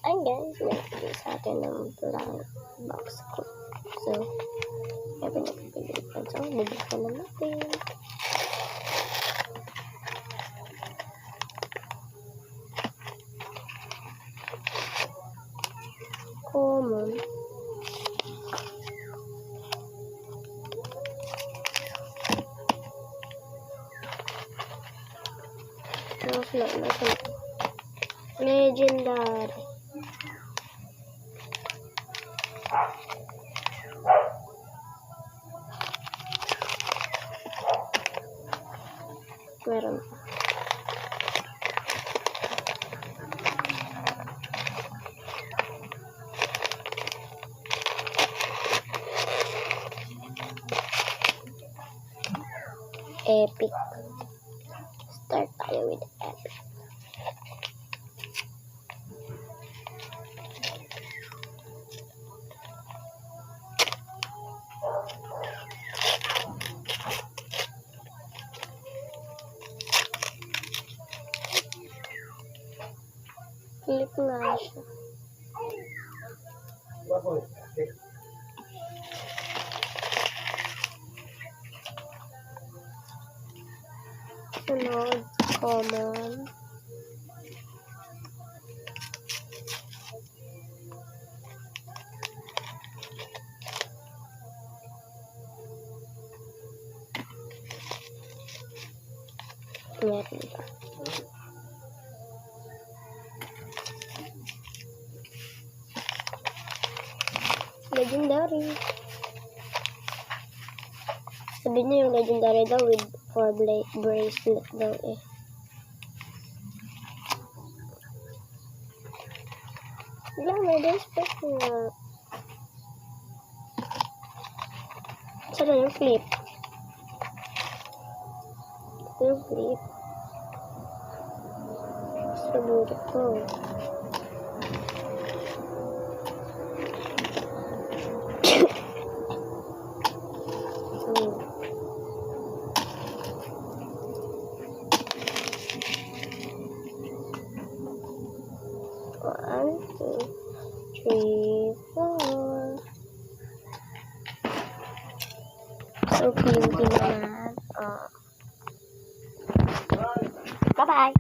Ayun guys, nagbigay sa atin ng blank box ko. So, kaya pinagpilitan. So, bubuksan na natin. Common. Legendary. Meron pa. Epic. Start tayo with epic. Flip nga siya. Sunod, common. Meron pa. Legendary. Sabi niya yung legendary daw with 4 bracelet daw eh. Wala, may respect na. Saan yung flip? Yung flip. Siguro ko. One, two, three, four. So, pinky naman. Bye-bye.